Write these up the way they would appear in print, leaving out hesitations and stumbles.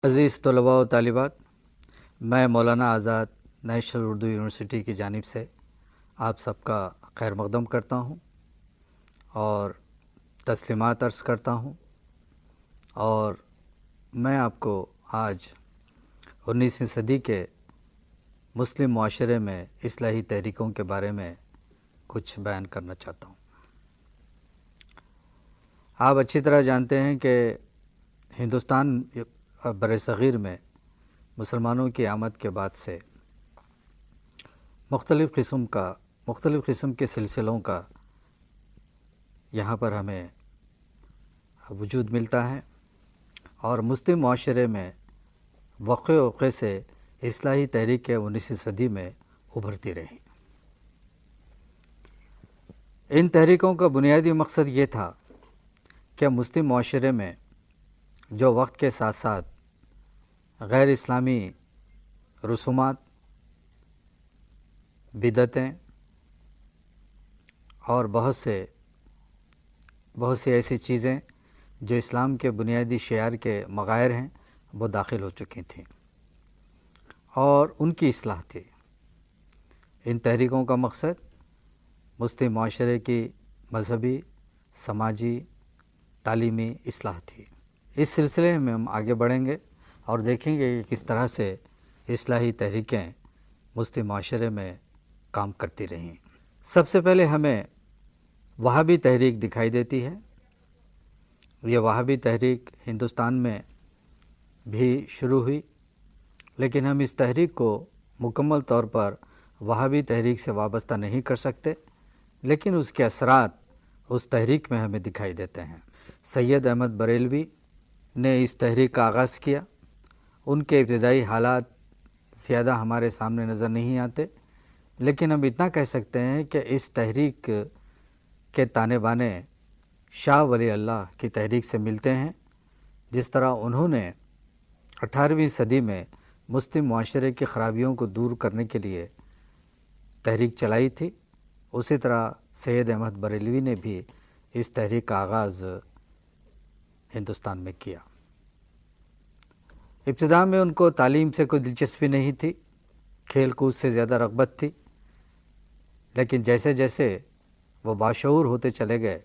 عزیز طلباء و طالبات، میں مولانا آزاد نیشنل اردو یونیورسٹی کی جانب سے آپ سب کا خیر مقدم کرتا ہوں اور تسلیمات عرض کرتا ہوں، اور میں آپ کو آج 19ویں صدی کے مسلم معاشرے میں اصلاحی تحریکوں کے بارے میں کچھ بیان کرنا چاہتا ہوں۔ آپ اچھی طرح جانتے ہیں کہ ہندوستان بر صغیر میں مسلمانوں کی آمد کے بعد سے مختلف قسم کے سلسلوں کا یہاں پر ہمیں وجود ملتا ہے، اور مسلم معاشرے میں وقع سے اصلاحی تحریکیں 19ویں صدی میں ابھرتی رہیں۔ ان تحریکوں کا بنیادی مقصد یہ تھا کہ مسلم معاشرے میں جو وقت کے ساتھ ساتھ غیر اسلامی رسومات، بدعتیں اور بہت سی ایسی چیزیں جو اسلام کے بنیادی شعائر کے مغائر ہیں وہ داخل ہو چکی تھیں، اور ان کی اصلاح تھی۔ ان تحریکوں کا مقصد مسلم معاشرے کی مذہبی، سماجی، تعلیمی اصلاح تھی۔ اس سلسلے میں ہم آگے بڑھیں گے اور دیکھیں گے کہ کس طرح سے اصلاحی تحریکیں مسلم معاشرے میں کام کرتی رہیں۔ سب سے پہلے ہمیں وہابی تحریک دکھائی دیتی ہے۔ یہ وہابی تحریک ہندوستان میں بھی شروع ہوئی، لیکن ہم اس تحریک کو مکمل طور پر وہابی تحریک سے وابستہ نہیں کر سکتے، لیکن اس کے اثرات اس تحریک میں ہمیں دکھائی دیتے ہیں۔ سید احمد بریلوی نے اس تحریک کا آغاز کیا۔ ان کے ابتدائی حالات زیادہ ہمارے سامنے نظر نہیں آتے، لیکن ہم اتنا کہہ سکتے ہیں کہ اس تحریک کے تانے بانے شاہ ولی اللہ کی تحریک سے ملتے ہیں۔ جس طرح انہوں نے 18ویں صدی میں مسلم معاشرے کی خرابیوں کو دور کرنے کے لیے تحریک چلائی تھی، اسی طرح سید احمد بریلوی نے بھی اس تحریک کا آغاز ہندوستان میں کیا۔ ابتدا میں ان کو تعلیم سے کوئی دلچسپی نہیں تھی، کھیل کود سے زیادہ رغبت تھی، لیکن جیسے جیسے وہ باشعور ہوتے چلے گئے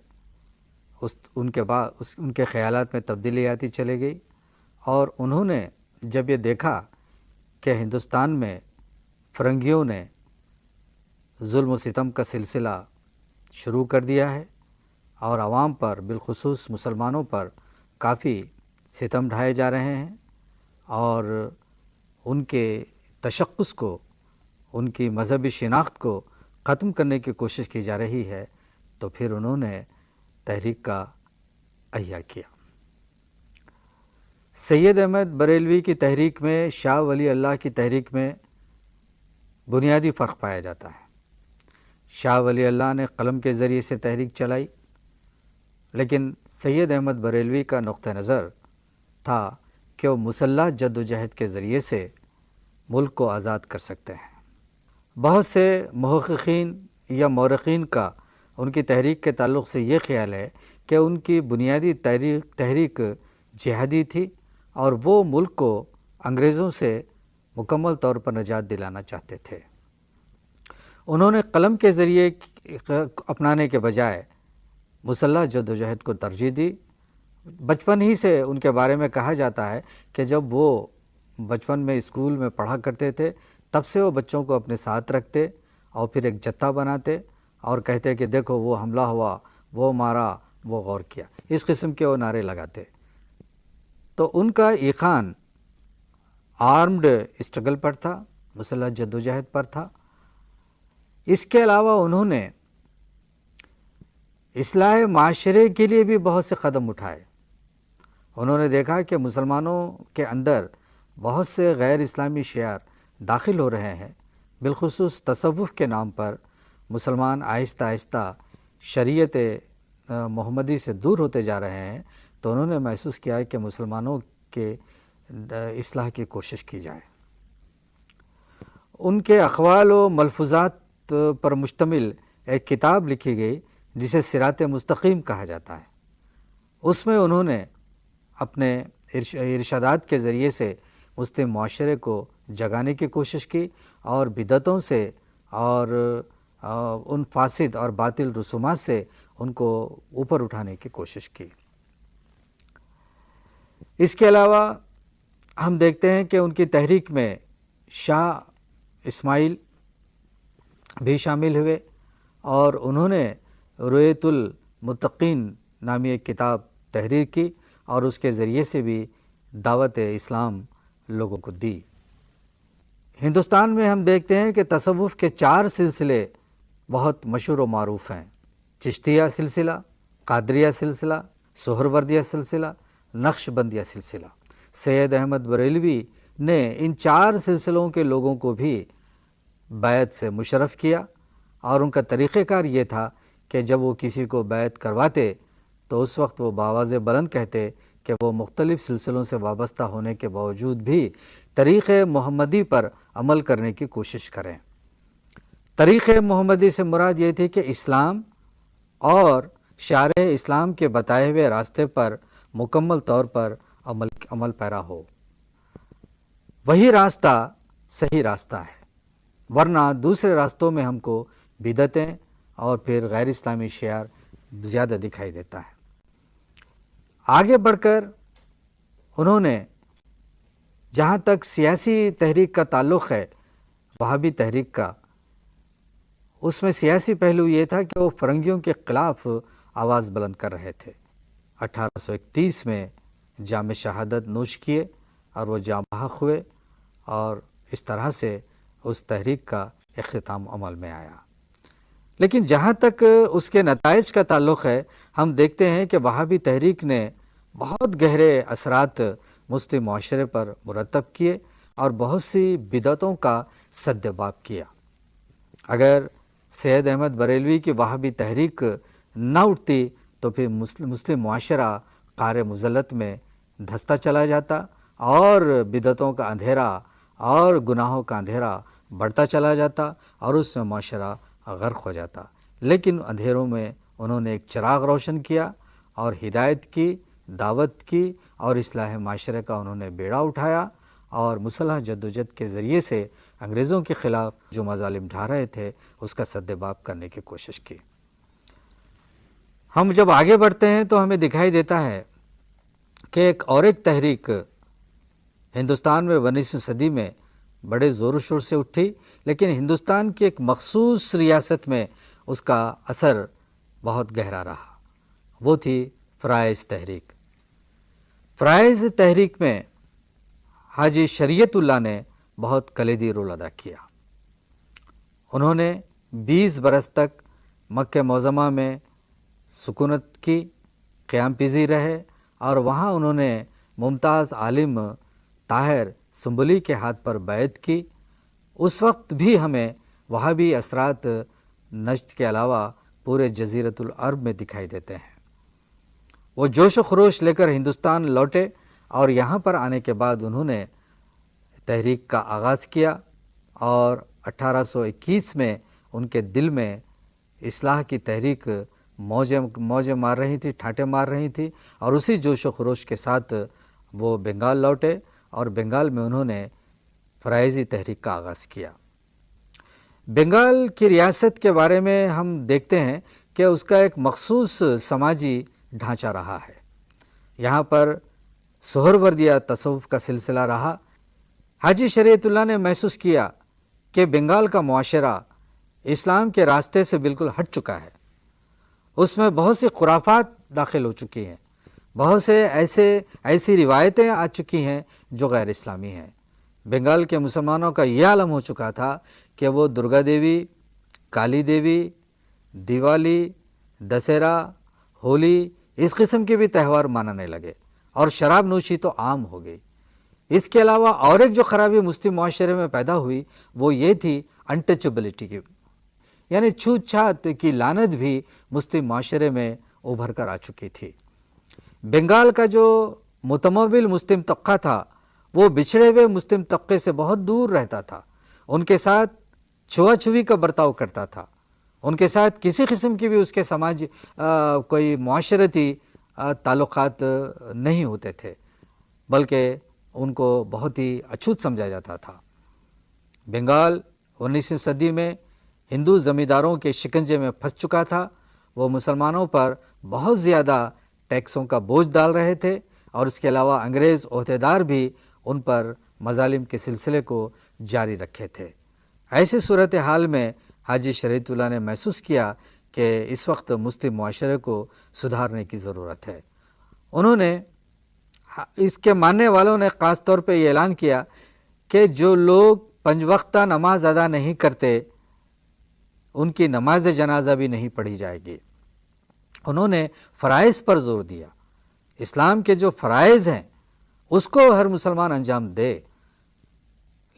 ان کے خیالات میں تبدیلی آتی چلے گئی، اور انہوں نے جب یہ دیکھا کہ ہندوستان میں فرنگیوں نے ظلم و ستم کا سلسلہ شروع کر دیا ہے اور عوام پر، بالخصوص مسلمانوں پر کافی ستم ڈھائے جا رہے ہیں، اور ان کے تشخص کو، ان کی مذہبی شناخت کو ختم کرنے کی کوشش کی جا رہی ہے، تو پھر انہوں نے تحریک کا احیا کیا۔ سید احمد بریلوی کی تحریک میں شاہ ولی اللہ کی تحریک میں بنیادی فرق پایا جاتا ہے۔ شاہ ولی اللہ نے قلم کے ذریعے سے تحریک چلائی، لیکن سید احمد بریلوی کا نقطہ نظر تھا کہ وہ مسلح جد و جہد کے ذریعے سے ملک کو آزاد کر سکتے ہیں۔ بہت سے محققین یا مورخین کا ان کی تحریک کے تعلق سے یہ خیال ہے کہ ان کی بنیادی تحریک جہادی تھی، اور وہ ملک کو انگریزوں سے مکمل طور پر نجات دلانا چاہتے تھے۔ انہوں نے قلم کے ذریعے اپنانے کے بجائے مسلح جد و جہد کو ترجیح دی۔ بچپن ہی سے ان کے بارے میں کہا جاتا ہے کہ جب وہ بچپن میں اسکول میں پڑھا کرتے تھے، تب سے وہ بچوں کو اپنے ساتھ رکھتے اور پھر ایک جتھا بناتے اور کہتے کہ دیکھو وہ حملہ ہوا، وہ مارا، وہ غور کیا، اس قسم کے وہ نعرے لگاتے۔ تو ان کا ایقان آرمڈ اسٹرگل پر تھا، مسلح جد و جہد پر تھا۔ اس کے علاوہ انہوں نے اصلاح معاشرے کے لیے بھی بہت سے قدم اٹھائے۔ انہوں نے دیکھا کہ مسلمانوں کے اندر بہت سے غیر اسلامی شعار داخل ہو رہے ہیں، بالخصوص تصوف کے نام پر مسلمان آہستہ آہستہ شریعت محمدی سے دور ہوتے جا رہے ہیں، تو انہوں نے محسوس کیا کہ مسلمانوں کے اصلاح کی کوشش کی جائے۔ ان کے اقوال و ملفوظات پر مشتمل ایک کتاب لکھی گئی جسے صراط مستقیم کہا جاتا ہے۔ اس میں انہوں نے اپنے ارشادات کے ذریعے سے مسلم معاشرے کو جگانے کی کوشش کی اور بدعتوں سے اور ان فاسد اور باطل رسومات سے ان کو اوپر اٹھانے کی کوشش کی۔ اس کے علاوہ ہم دیکھتے ہیں کہ ان کی تحریک میں شاہ اسماعیل بھی شامل ہوئے اور انہوں نے رؤیت المتقین نامی ایک کتاب تحریر کی اور اس کے ذریعے سے بھی دعوت اسلام لوگوں کو دی۔ ہندوستان میں ہم دیکھتے ہیں کہ تصوف کے 4 سلسلے بہت مشہور و معروف ہیں: چشتیہ سلسلہ، قادریہ سلسلہ، سہروردیہ سلسلہ، نقش بندیہ سلسلہ۔ سید احمد بریلوی نے ان 4 سلسلوں کے لوگوں کو بھی بیعت سے مشرف کیا اور ان کا طریقہ کار یہ تھا کہ جب وہ کسی کو بیعت کرواتے تو اس وقت وہ بآواز بلند کہتے کہ وہ مختلف سلسلوں سے وابستہ ہونے کے باوجود بھی طریق محمدی پر عمل کرنے کی کوشش کریں۔ طریق محمدی سے مراد یہ تھی کہ اسلام اور شارع اسلام کے بتائے ہوئے راستے پر مکمل طور پر عمل پیرا ہو۔ وہی راستہ صحیح راستہ ہے، ورنہ دوسرے راستوں میں ہم کو بدعتیں اور پھر غیر اسلامی شعار زیادہ دکھائی دیتا ہے۔ آگے بڑھ کر انہوں نے جہاں تک سیاسی تحریک کا تعلق ہے، وہابی تحریک کا، اس میں سیاسی پہلو یہ تھا کہ وہ فرنگیوں کے خلاف آواز بلند کر رہے تھے۔ 1831 میں جام شہادت نوش کیے اور وہ جاں بحق ہوئے اور اس طرح سے اس تحریک کا اختتام عمل میں آیا۔ لیکن جہاں تک اس کے نتائج کا تعلق ہے، ہم دیکھتے ہیں کہ وہابی تحریک نے بہت گہرے اثرات مسلم معاشرے پر مرتب کیے اور بہت سی بدعتوں کا سد باب کیا۔ اگر سید احمد بریلوی کی وہابی تحریک نہ اٹھتی تو پھر مسلم معاشرہ قعر مذلت میں دھنستا چلا جاتا اور بدعتوں کا اندھیرا اور گناہوں کا اندھیرا بڑھتا چلا جاتا اور اس میں معاشرہ غرق ہو جاتا۔ لیکن اندھیروں میں انہوں نے ایک چراغ روشن کیا اور ہدایت کی، دعوت کی اور اصلاح معاشرے کا انہوں نے بیڑا اٹھایا اور مسلح جدوجہد کے ذریعے سے انگریزوں کے خلاف جو مظالم ڈھا رہے تھے اس کا سد باب کرنے کی کوشش کی۔ ہم جب آگے بڑھتے ہیں تو ہمیں دکھائی دیتا ہے کہ ایک تحریک ہندوستان میں 19ویں صدی میں بڑے زور و شور سے اٹھی، لیکن ہندوستان کی ایک مخصوص ریاست میں اس کا اثر بہت گہرا رہا، وہ تھی فرائض تحریک۔ فرائض تحریک میں حاجی شریعت اللہ نے بہت کلیدی رول ادا کیا۔ انہوں نے 20 برس تک مکہ معظمہ میں سکونت کی، قیام پذیر رہے اور وہاں انہوں نے ممتاز عالم طاہر سنبلی کے ہاتھ پر بیعت کی۔ اس وقت بھی ہمیں وہابی اثرات نجد کے علاوہ پورے جزیرۃ العرب میں دکھائی دیتے ہیں۔ وہ جوش و خروش لے کر ہندوستان لوٹے اور یہاں پر آنے کے بعد انہوں نے تحریک کا آغاز کیا اور 1821 میں ان کے دل میں اصلاح کی تحریک موجیں مار رہی تھی، ٹھاٹے مار رہی تھی اور اسی جوش و خروش کے ساتھ وہ بنگال لوٹے اور بنگال میں انہوں نے فرائضی تحریک کا آغاز کیا۔ بنگال کی ریاست کے بارے میں ہم دیکھتے ہیں کہ اس کا ایک مخصوص سماجی ڈھانچہ رہا ہے۔ یہاں پر سہروردیہ تصوف کا سلسلہ رہا۔ حاجی شریعت اللہ نے محسوس کیا کہ بنگال کا معاشرہ اسلام کے راستے سے بالکل ہٹ چکا ہے، اس میں بہت سی خرافات داخل ہو چکی ہیں، بہت سے ایسی روایتیں آ چکی ہیں جو غیر اسلامی ہیں۔ بنگال کے مسلمانوں کا یہ عالم ہو چکا تھا کہ وہ درگا دیوی، کالی دیوی، دیوالی، دسہرہ، ہولی اس قسم کے بھی تہوار منانے لگے اور شراب نوشی تو عام ہو گئی۔ اس کے علاوہ اور ایک جو خرابی مسلم معاشرے میں پیدا ہوئی وہ یہ تھی انٹچبلٹی کی، یعنی چھوت چھات کی لعنت بھی مسلم معاشرے میں ابھر کر آ چکی تھی۔ بنگال کا جو متمول مسلم طبقہ تھا وہ بچھڑے ہوئے مسلم طبقے سے بہت دور رہتا تھا، ان کے ساتھ چھوا چھوی کا برتاؤ کرتا تھا، ان کے ساتھ کسی قسم کی بھی اس کے سماج کوئی معاشرتی تعلقات نہیں ہوتے تھے، بلکہ ان کو بہت ہی اچھوت سمجھا جاتا تھا۔ بنگال 19ویں صدی میں ہندو زمینداروں کے شکنجے میں پھنس چکا تھا۔ وہ مسلمانوں پر بہت زیادہ ٹیکسوں کا بوجھ ڈال رہے تھے، اور اس کے علاوہ انگریز عہدیدار بھی ان پر مظالم کے سلسلے کو جاری رکھے تھے۔ ایسی صورتحال میں حاجی شریعت اللہ نے محسوس کیا کہ اس وقت مسلم معاشرے کو سدھارنے کی ضرورت ہے۔ انہوں نے اس کے ماننے والوں نے خاص طور پہ یہ اعلان کیا کہ جو لوگ 5 وقتہ نماز ادا نہیں کرتے ان کی نماز جنازہ بھی نہیں پڑھی جائے گی۔ انہوں نے فرائض پر زور دیا، اسلام کے جو فرائض ہیں اس کو ہر مسلمان انجام دے،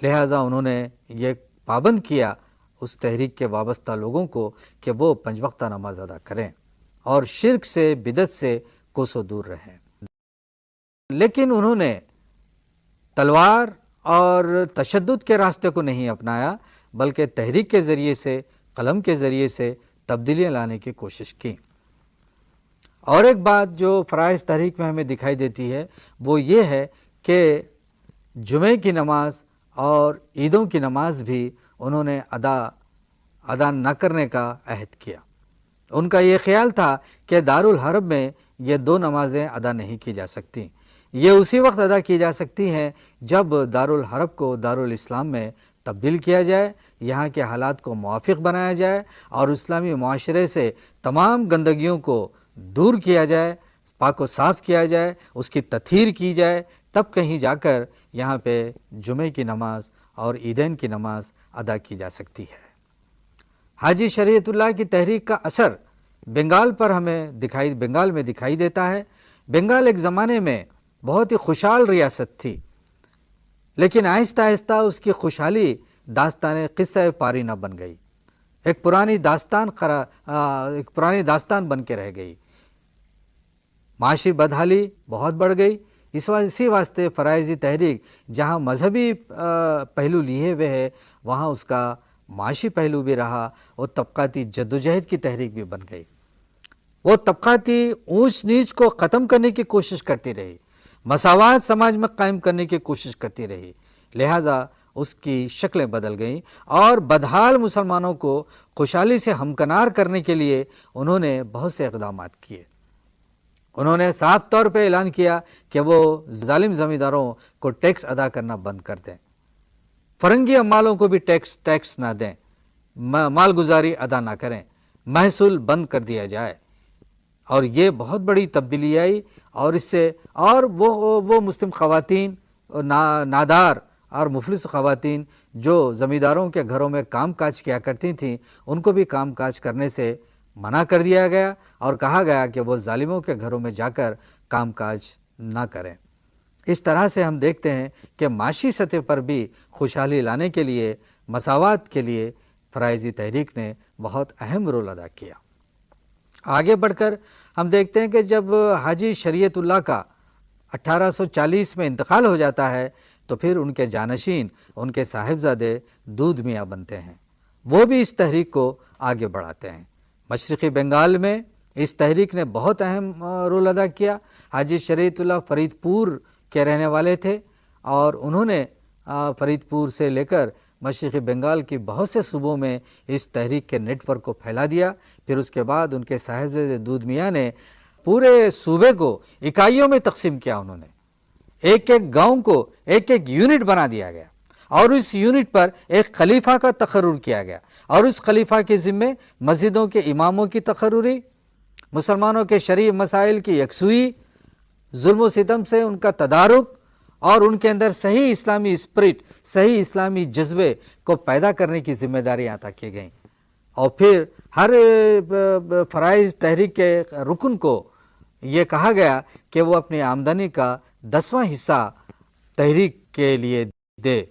لہٰذا انہوں نے یہ پابند کیا اس تحریک کے وابستہ لوگوں کو کہ وہ 5 وقتہ نماز ادا کریں اور شرک سے بدعت سے کوسوں دور رہیں۔ لیکن انہوں نے تلوار اور تشدد کے راستے کو نہیں اپنایا، بلکہ تحریک کے ذریعے سے، قلم کے ذریعے سے تبدیلیاں لانے کی کوشش کی۔ اور ایک بات جو فرائض تحریک میں ہمیں دکھائی دیتی ہے وہ یہ ہے کہ جمعے کی نماز اور عیدوں کی نماز بھی انہوں نے ادا نہ کرنے کا عہد کیا۔ ان کا یہ خیال تھا کہ دارالحرب میں یہ 2 نمازیں ادا نہیں کی جا سکتی، یہ اسی وقت ادا کی جا سکتی ہیں جب دارالحرب کو دارالاسلام میں تبدیل کیا جائے، یہاں کے حالات کو موافق بنایا جائے اور اسلامی معاشرے سے تمام گندگیوں کو دور کیا جائے، پاک و صاف کیا جائے، اس کی تطہیر کی جائے، تب کہیں جا کر یہاں پہ جمعے کی نماز اور عیدین کی نماز ادا کی جا سکتی ہے۔ حاجی شریعت اللہ کی تحریک کا اثر بنگال میں دکھائی دیتا ہے۔ بنگال ایک زمانے میں بہت ہی خوشحال ریاست تھی، لیکن آہستہ آہستہ اس کی خوشحالی داستان قصہ پاری نہ بن گئی، ایک پرانی داستان بن کے رہ گئی۔ معاشی بدحالی بہت بڑھ گئی۔ اسی واسطے فرائضی تحریک جہاں مذہبی پہلو لیے ہوئے ہے، وہاں اس کا معاشی پہلو بھی رہا، اور طبقاتی جدوجہد کی تحریک بھی بن گئی۔ وہ طبقاتی اونچ نیچ کو ختم کرنے کی کوشش کرتی رہی، مساوات سماج میں قائم کرنے کی کوشش کرتی رہی، لہٰذا اس کی شکلیں بدل گئیں، اور بدحال مسلمانوں کو خوشحالی سے ہمکنار کرنے کے لیے انہوں نے بہت سے اقدامات کیے۔ انہوں نے صاف طور پہ اعلان کیا کہ وہ ظالم زمینداروں کو ٹیکس ادا کرنا بند کر دیں، فرنگی عمالوں کو بھی ٹیکس نہ دیں، مال گزاری ادا نہ کریں، محصول بند کر دیا جائے۔ اور یہ بہت بڑی تبدیلی آئی، اور اس سے وہ مسلم خواتین، نادار اور مفلس خواتین جو زمینداروں کے گھروں میں کام کاج کیا کرتی تھیں، ان کو بھی کام کاج کرنے سے منع کر دیا گیا، اور کہا گیا کہ وہ ظالموں کے گھروں میں جا کر کام کاج نہ کریں۔ اس طرح سے ہم دیکھتے ہیں کہ معاشی سطح پر بھی خوشحالی لانے کے لیے، مساوات کے لیے فرائضی تحریک نے بہت اہم رول ادا کیا۔ آگے بڑھ کر ہم دیکھتے ہیں کہ جب حاجی شریعت اللہ کا 1840 میں انتقال ہو جاتا ہے تو پھر ان کے جانشین، ان کے صاحبزادے دودھ میاں بنتے ہیں، وہ بھی اس تحریک کو آگے بڑھاتے ہیں۔ مشرقی بنگال میں اس تحریک نے بہت اہم رول ادا کیا۔ حاجی شریعت اللہ فرید پور کے رہنے والے تھے، اور انہوں نے فرید پور سے لے کر مشرقی بنگال کی بہت سے صوبوں میں اس تحریک کے نیٹ ورک کو پھیلا دیا۔ پھر اس کے بعد ان کے صاحبزادے دودھ میاں نے پورے صوبے کو اکائیوں میں تقسیم کیا، انہوں نے ایک گاؤں کو ایک یونٹ بنا دیا گیا، اور اس یونٹ پر ایک خلیفہ کا تقرر کیا گیا، اور اس خلیفہ کے ذمے مسجدوں کے اماموں کی تقرری، مسلمانوں کے شرعی مسائل کی یکسوئی، ظلم و ستم سے ان کا تدارک، اور ان کے اندر صحیح اسلامی اسپرٹ، صحیح اسلامی جذبے کو پیدا کرنے کی ذمہ داریاں عطا کی گئیں۔ اور پھر ہر فرائض تحریک کے رکن کو یہ کہا گیا کہ وہ اپنی آمدنی کا 10واں حصہ تحریک کے لیے دے۔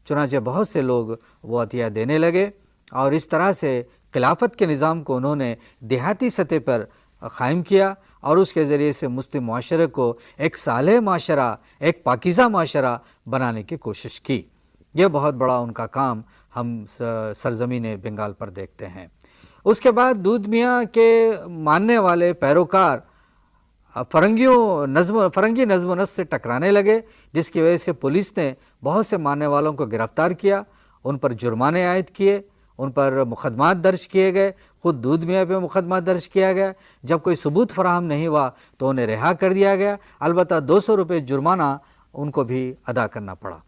چنانچہ بہت سے لوگ وہ عطیہ دینے لگے، اور اس طرح سے خلافت کے نظام کو انہوں نے دیہاتی سطح پر قائم کیا، اور اس کے ذریعے سے مسلم معاشرے کو ایک صالح معاشرہ، ایک پاکیزہ معاشرہ بنانے کی کوشش کی۔ یہ بہت بڑا ان کا کام ہم سرزمین بنگال پر دیکھتے ہیں۔ اس کے بعد دودھ میاں کے ماننے والے پیروکار فرنگی نظم و نسق سے ٹکرانے لگے، جس کی وجہ سے پولیس نے بہت سے ماننے والوں کو گرفتار کیا، ان پر جرمانے عائد کیے، ان پر مقدمات درج کیے گئے، خود دودھ میاں پہ مقدمہ درج کیا گیا۔ جب کوئی ثبوت فراہم نہیں ہوا تو انہیں رہا کر دیا گیا، البتہ 200 روپے جرمانہ ان کو بھی ادا کرنا پڑا۔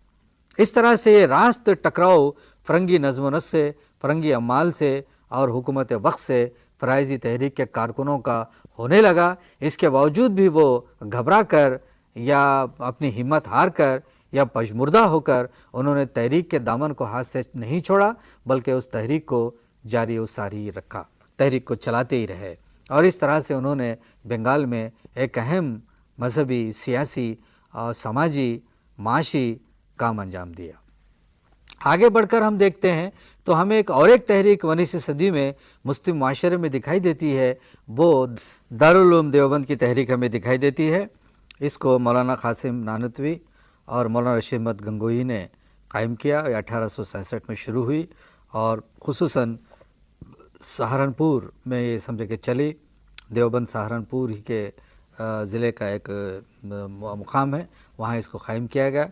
اس طرح سے یہ راست ٹکراؤ فرنگی نظم و نسق سے، فرنگی عمال سے اور حکومت وقت سے فرائضی تحریک کے کارکنوں کا ہونے لگا۔ اس کے باوجود بھی وہ گھبرا کر یا اپنی ہمت ہار کر یا پشمردہ ہو کر انہوں نے تحریک کے دامن کو ہاتھ سے نہیں چھوڑا، بلکہ اس تحریک کو جاری و ساری رکھا، تحریک کو چلاتے ہی رہے، اور اس طرح سے انہوں نے بنگال میں ایک اہم مذہبی، سیاسی اور سماجی، معاشی کام انجام دیا۔ آگے بڑھ کر ہم دیکھتے ہیں تو ہمیں ایک تحریک 19ویں صدی میں مسلم معاشرے میں دکھائی دیتی ہے، وہ دارالعلوم دیوبند کی تحریک ہمیں دکھائی دیتی ہے۔ اس کو مولانا قاسم نانوتوی اور مولانا رشید احمد گنگوہی نے قائم کیا، یہ 1866 میں شروع ہوئی، اور خصوصاً سہارنپور میں یہ سمجھے کہ چلی۔ دیوبند سہارنپور ہی کے ضلع کا ایک مقام ہے، وہاں اس کو قائم کیا گیا۔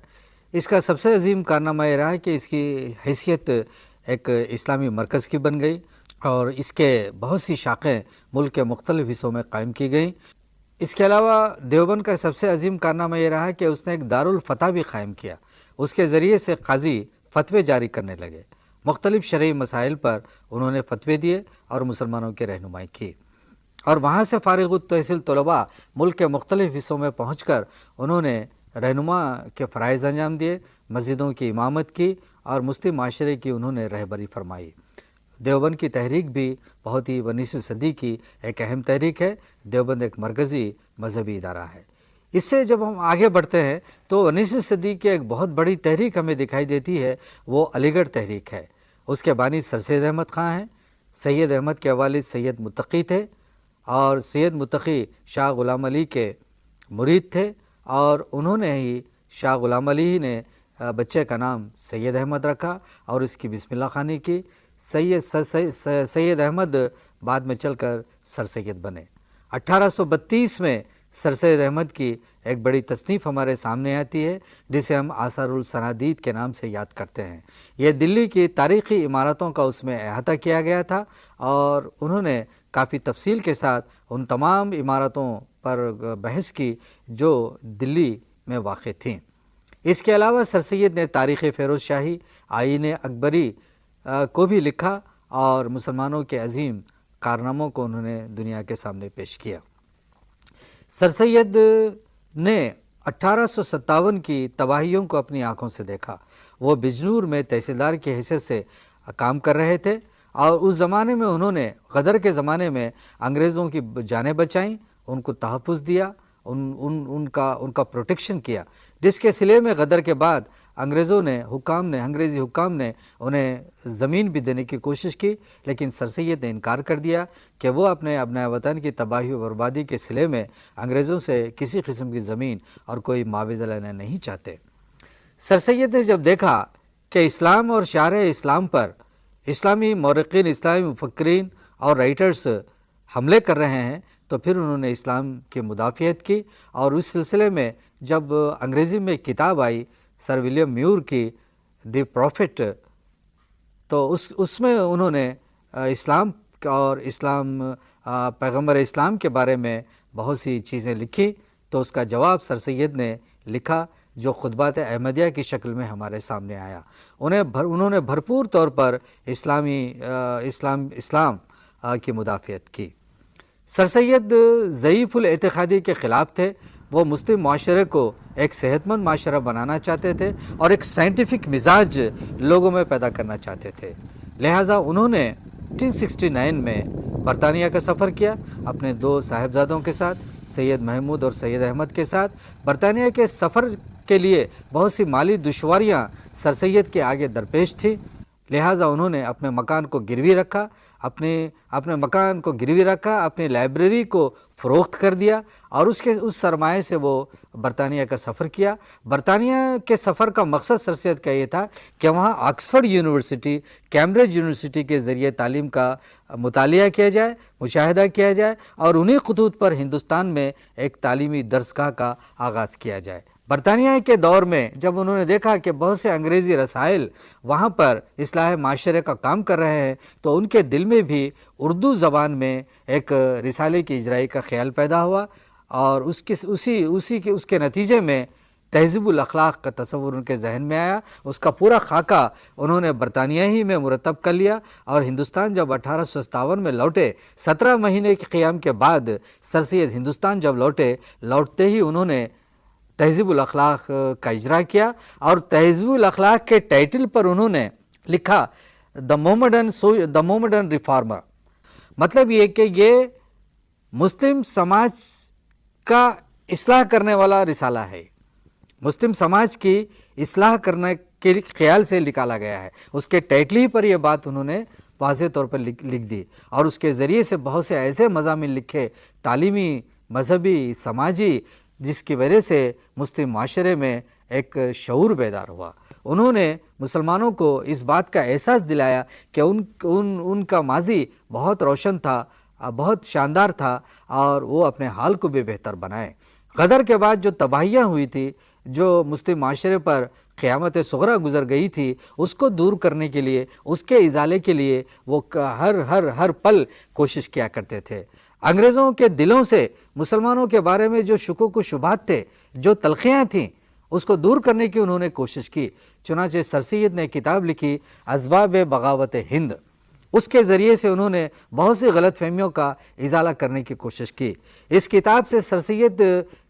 اس کا سب سے عظیم کارنامہ یہ رہا کہ اس کی حیثیت ایک اسلامی مرکز کی بن گئی، اور اس کے بہت سی شاخیں ملک کے مختلف حصوں میں قائم کی گئیں۔ اس کے علاوہ دیوبند کا سب سے عظیم کارنامہ یہ رہا کہ اس نے ایک دارالفتویٰ بھی قائم کیا، اس کے ذریعے سے قاضی فتوے جاری کرنے لگے، مختلف شرعی مسائل پر انہوں نے فتوے دیے اور مسلمانوں کی رہنمائی کی، اور وہاں سے فارغ التحصیل طلباء ملک کے مختلف حصوں میں پہنچ کر انہوں نے رہنما کے فرائض انجام دیے، مسجدوں کی امامت کی، اور مسلم معاشرے کی انہوں نے رہبری فرمائی۔ دیوبند کی تحریک بھی بہت ہی 19ویں صدی کی ایک اہم تحریک ہے۔ دیوبند ایک مرکزی مذہبی ادارہ ہے۔ اس سے جب ہم آگے بڑھتے ہیں تو 19ویں صدی کی ایک بہت بڑی تحریک ہمیں دکھائی دیتی ہے، وہ علی گڑھ تحریک ہے۔ اس کے بانی سر سید احمد خاں ہیں۔ سید احمد کے والد سید متقی تھے، اور سید متقی شاہ غلام علی کے مرید تھے، اور انہوں نے ہی شاہ غلام علی ہی نے بچے کا نام سید احمد رکھا اور اس کی بسم اللہ خوانی کی۔ سید احمد بعد میں چل کر سر سید بنے۔ 1832 میں سر سید احمد کی ایک بڑی تصنیف ہمارے سامنے آتی ہے، جسے ہم آثار الصنادید کے نام سے یاد کرتے ہیں۔ یہ دلی کی تاریخی عمارتوں کا اس میں احاطہ کیا گیا تھا، اور انہوں نے کافی تفصیل کے ساتھ ان تمام عمارتوں پر بحث کی جو دلی میں واقع تھیں۔ اس کے علاوہ سر سید نے تاریخ فیروز شاہی، آئین اکبری کو بھی لکھا، اور مسلمانوں کے عظیم کارناموں کو انہوں نے دنیا کے سامنے پیش کیا۔ سر سید نے 1857 کی تباہیوں کو اپنی آنکھوں سے دیکھا۔ وہ بجنور میں تحصیلدار کی حیثیت سے کام کر رہے تھے، اور اس زمانے میں انہوں نے غدر کے زمانے میں انگریزوں کی جانیں بچائیں، ان کو تحفظ دیا، ان کا پروٹیکشن کیا، جس کے صلے میں غدر کے بعد انگریزی حکام نے انہیں زمین بھی دینے کی کوشش کی، لیکن سر سید نے انکار کر دیا کہ وہ اپنے ابنائے وطن کی تباہی و بربادی کے صلے میں انگریزوں سے کسی قسم کی زمین اور کوئی معاوضہ لینا نہیں چاہتے۔ سر سید نے جب دیکھا کہ اسلام اور شارع اسلام پر اسلامی مورخین، اسلامی مفکرین اور رائٹرز حملے کر رہے ہیں، تو پھر انہوں نے اسلام کی مدافعت کی، اور اس سلسلے میں جب انگریزی میں کتاب آئی سر ولیم میور کی دی پروفٹ، تو اس میں انہوں نے اسلام اور پیغمبر اسلام کے بارے میں بہت سی چیزیں لکھی۔ تو اس کا جواب سر سید نے لکھا، جو خطبات احمدیہ کی شکل میں ہمارے سامنے آیا۔ انہوں نے بھرپور طور پر اسلام کی مدافعت کی۔ سر سید ضعیف الاعتقادی کے خلاف تھے۔ وہ مسلم معاشرے کو ایک صحت مند معاشرہ بنانا چاہتے تھے، اور ایک سائنٹیفک مزاج لوگوں میں پیدا کرنا چاہتے تھے۔ لہٰذا انہوں نے 1869 میں برطانیہ کا سفر کیا، اپنے 2 صاحبزادوں کے ساتھ، سید محمود اور سید احمد کے ساتھ۔ برطانیہ کے سفر کے لیے بہت سی مالی دشواریاں سر سید کے آگے درپیش تھیں، لہٰذا انہوں نے اپنے مکان کو گروی رکھا، اپنے مکان کو گروی رکھا، اپنی لائبریری کو فروخت کر دیا، اور اس سرمایے سے وہ برطانیہ کا سفر کیا۔ برطانیہ کے سفر کا مقصد سر سید کا یہ تھا کہ وہاں آکسفورڈ یونیورسٹی، کیمبرج یونیورسٹی کے ذریعے تعلیم کا مطالعہ کیا جائے، مشاہدہ کیا جائے، اور انہی خطوط پر ہندوستان میں ایک تعلیمی درسگاہ کا آغاز کیا جائے۔ برطانیہ کے دور میں جب انہوں نے دیکھا کہ بہت سے انگریزی رسائل وہاں پر اصلاح معاشرے کا کام کر رہے ہیں، تو ان کے دل میں بھی اردو زبان میں ایک رسالے کی اجرائی کا خیال پیدا ہوا، اور اس کے نتیجے میں تہذیب الاخلاق کا تصور ان کے ذہن میں آیا۔ اس کا پورا خاکہ انہوں نے برطانیہ ہی میں مرتب کر لیا، اور ہندوستان جب 1857 میں لوٹے، 17 مہینے کے قیام کے بعد سر سید ہندوستان جب لوٹتے ہی انہوں نے تہذیب الاخلاق کا اجرا کیا، اور تہذیب الاخلاق کے ٹائٹل پر انہوں نے لکھا دا مومڈن ریفارمر، مطلب یہ کہ یہ مسلم سماج کا اصلاح کرنے والا رسالہ ہے، مسلم سماج کی اصلاح کرنے کے خیال سے نکالا گیا ہے۔ اس کے ٹائٹل ہی پر یہ بات انہوں نے واضح طور پر لکھ دی، اور اس کے ذریعے سے بہت سے ایسے مضامین لکھے، تعلیمی، مذہبی، سماجی، جس کی وجہ سے مسلم معاشرے میں ایک شعور بیدار ہوا۔ انہوں نے مسلمانوں کو اس بات کا احساس دلایا کہ ان کا ماضی بہت روشن تھا، بہت شاندار تھا، اور وہ اپنے حال کو بھی بہتر بنائیں۔ غدر کے بعد جو تباہیاں ہوئی تھی، جو مسلم معاشرے پر قیامت صغریٰ گزر گئی تھی، اس کو دور کرنے کے لیے، اس کے ازالے کے لیے وہ ہر پل کوشش کیا کرتے تھے۔ انگریزوں کے دلوں سے مسلمانوں کے بارے میں جو شکوک و شبہات تھے، جو تلخیاں تھیں، اس کو دور کرنے کی انہوں نے کوشش کی۔ چنانچہ سر سید نے کتاب لکھی اسباب بغاوت ہند، اس کے ذریعے سے انہوں نے بہت سی غلط فہمیوں کا ازالہ کرنے کی کوشش کی۔ اس کتاب سے سر سید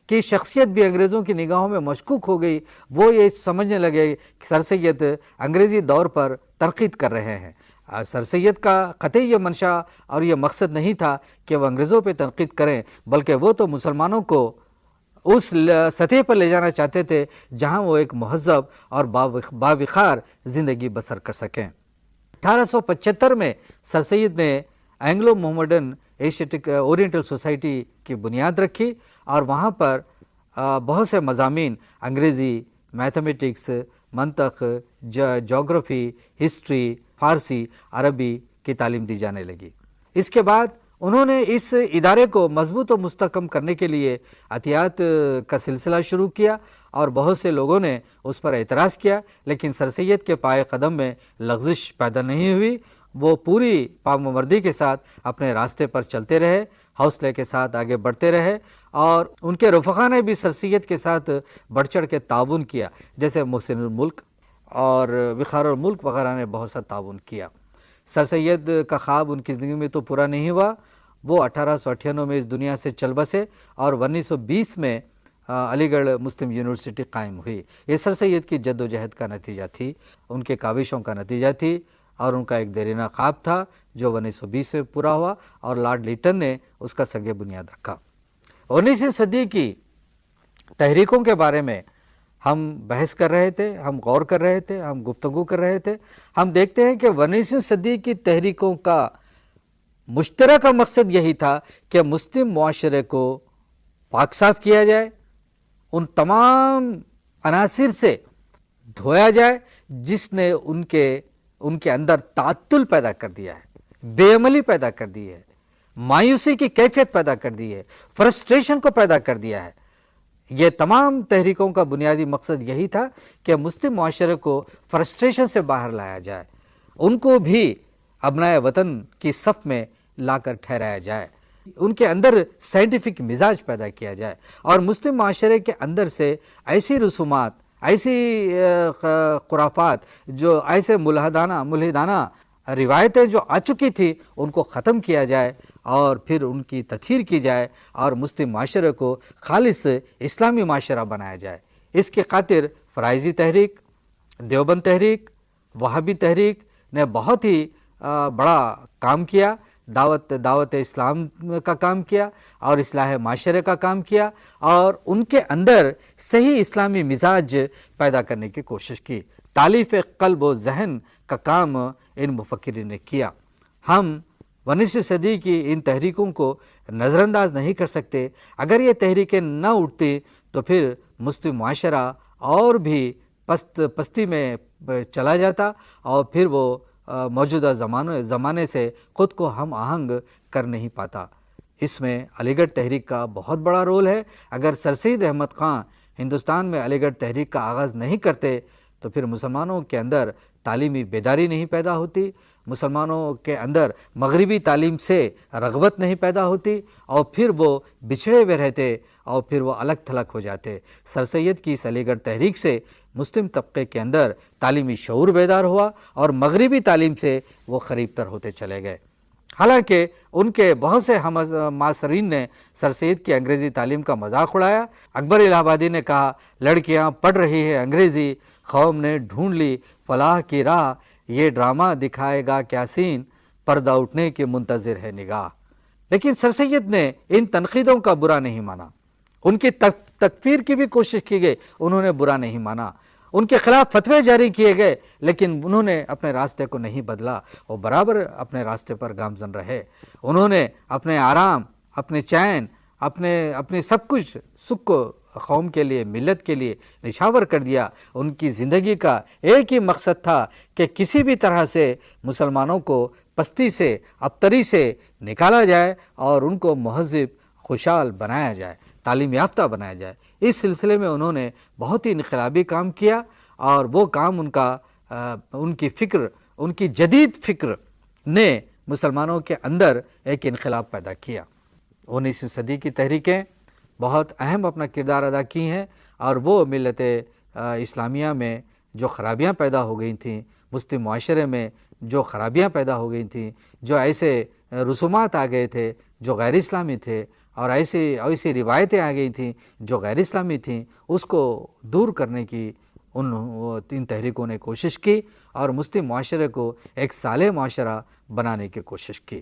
کی شخصیت بھی انگریزوں کی نگاہوں میں مشکوک ہو گئی، وہ یہ سمجھنے لگے کہ سر سید انگریزی دور پر تنقید کر رہے ہیں۔ سر سید کا قطعی یہ منشا اور یہ مقصد نہیں تھا کہ وہ انگریزوں پہ تنقید کریں، بلکہ وہ تو مسلمانوں کو اس سطح پر لے جانا چاہتے تھے جہاں وہ ایک مہذب اور باوقار زندگی بسر کر سکیں۔ 1875 میں سر سید نے Anglo Mohammedan Asiatic oriental society کی بنیاد رکھی، اور وہاں پر بہت سے مضامین انگریزی، میتھمیٹکس، منطق، جغرافی، ہسٹری، فارسی، عربی کی تعلیم دی جانے لگی۔ اس کے بعد انہوں نے اس ادارے کو مضبوط و مستحکم کرنے کے لیے عطیات کا سلسلہ شروع کیا، اور بہت سے لوگوں نے اس پر اعتراض کیا، لیکن سر سید کے پائے قدم میں لغزش پیدا نہیں ہوئی۔ وہ پوری پامردی کے ساتھ اپنے راستے پر چلتے رہے، حوصلے کے ساتھ آگے بڑھتے رہے، اور ان کے رفقا نے بھی سر سید کے ساتھ بڑھ چڑھ کے تعاون کیا، جیسے محسن الملک اور وقار الملک وغیرہ نے بہت سا تعاون کیا۔ سر سید کا خواب ان کی زندگی میں تو پورا نہیں ہوا، وہ 1898 میں اس دنیا سے چل بسے، اور 1920 میں علی گڑھ مسلم یونیورسٹی قائم ہوئی۔ یہ سر سید کی جد و جہد کا نتیجہ تھی، ان کے کاوشوں کا نتیجہ تھی، اور ان کا ایک دیرینہ خواب تھا جو 1920 میں پورا ہوا، اور لارڈ لیٹن نے اس کا سنگ بنیاد رکھا۔ 19ویں صدی کی تحریکوں کے بارے میں ہم بحث کر رہے تھے، ہم غور کر رہے تھے، ہم گفتگو کر رہے تھے۔ ہم دیکھتے ہیں کہ 19ویں صدی کی تحریکوں کا مشترکہ مقصد یہی تھا کہ مسلم معاشرے کو پاک صاف کیا جائے، ان تمام عناصر سے دھویا جائے جس نے ان کے اندر تعطل پیدا کر دیا ہے، بے عملی پیدا کر دی ہے، مایوسی کی کیفیت پیدا کر دی ہے، فرسٹریشن کو پیدا کر دیا ہے۔ یہ تمام تحریکوں کا بنیادی مقصد یہی تھا کہ مسلم معاشرے کو فرسٹریشن سے باہر لایا جائے، ان کو بھی ابنائے وطن کی صف میں لا کر ٹھہرایا جائے، ان کے اندر سائنٹیفک مزاج پیدا کیا جائے، اور مسلم معاشرے کے اندر سے ایسی رسومات، ایسی خرافات، جو ایسے ملحدانہ روایتیں جو آ چکی تھی، ان کو ختم کیا جائے، اور پھر ان کی تطہیر کی جائے، اور مسلم معاشرے کو خالص اسلامی معاشرہ بنایا جائے۔ اس کی خاطر فرائضی تحریک، دیوبند تحریک، وہابی تحریک نے بہت ہی بڑا کام کیا، دعوت اسلام کا کام کیا اور اصلاح معاشرے کا کام کیا اور ان کے اندر صحیح اسلامی مزاج پیدا کرنے کی کوشش کی۔ تالیف قلب و ذہن کا کام ان مفکرین نے کیا۔ ہم 19ویں صدی کی ان تحریکوں کو نظر انداز نہیں کر سکتے۔ اگر یہ تحریکیں نہ اٹھتی تو پھر مسلم معاشرہ اور بھی پستی میں چلا جاتا اور پھر وہ موجودہ زمانے سے خود کو ہم آہنگ کر نہیں پاتا۔ اس میں علی گڑھ تحریک کا بہت بڑا رول ہے۔ اگر سر سید احمد خان ہندوستان میں علی گڑھ تحریک کا آغاز نہیں کرتے تو پھر مسلمانوں کے اندر تعلیمی بیداری نہیں پیدا ہوتی، مسلمانوں کے اندر مغربی تعلیم سے رغبت نہیں پیدا ہوتی اور پھر وہ بچھڑے ہوئے رہتے اور پھر وہ الگ تھلگ ہو جاتے۔ سر سید کی اس علی گڑھ تحریک سے مسلم طبقے کے اندر تعلیمی شعور بیدار ہوا اور مغربی تعلیم سے وہ قریب تر ہوتے چلے گئے۔ حالانکہ ان کے بہت سے معاصرین نے سر سید کی انگریزی تعلیم کا مذاق اڑایا۔ اکبر الہ آبادی نے کہا، لڑکیاں پڑھ رہی ہے انگریزی، قوم نے ڈھونڈ لی فلاح کی راہ، یہ ڈرامہ دکھائے گا کیا سین، پردہ اٹھنے کی منتظر ہے نگاہ۔ لیکن سر سید نے ان تنقیدوں کا برا نہیں مانا، ان کی تکفیر کی بھی کوشش کی گئی، انہوں نے برا نہیں مانا، ان کے خلاف فتوے جاری کیے گئے، لیکن انہوں نے اپنے راستے کو نہیں بدلا، وہ برابر اپنے راستے پر گامزن رہے۔ انہوں نے اپنے آرام، اپنے چین، اپنے سب کچھ سکھ کو قوم کے لیے، ملت کے لیے نچھاور کر دیا۔ ان کی زندگی کا ایک ہی مقصد تھا کہ کسی بھی طرح سے مسلمانوں کو پستی سے، ابتری سے نکالا جائے اور ان کو مہذب، خوشحال بنایا جائے، تعلیم یافتہ بنایا جائے۔ اس سلسلے میں انہوں نے بہت ہی انقلابی کام کیا اور وہ کام ان کی فکر، ان کی جدید فکر نے مسلمانوں کے اندر ایک انقلاب پیدا کیا۔ 19ویں صدی کی تحریکیں بہت اہم اپنا کردار ادا کی ہیں اور وہ ملت اسلامیہ میں جو خرابیاں پیدا ہو گئی تھیں، مسلم معاشرے میں جو خرابیاں پیدا ہو گئی تھیں، جو ایسے رسومات آ گئے تھے جو غیر اسلامی تھے اور ایسی روایتیں آ گئی تھیں جو غیر اسلامی تھیں، اس کو دور کرنے کی ان تحریکوں نے کوشش کی اور مسلم معاشرے کو ایک صالح معاشرہ بنانے کی کوشش کی۔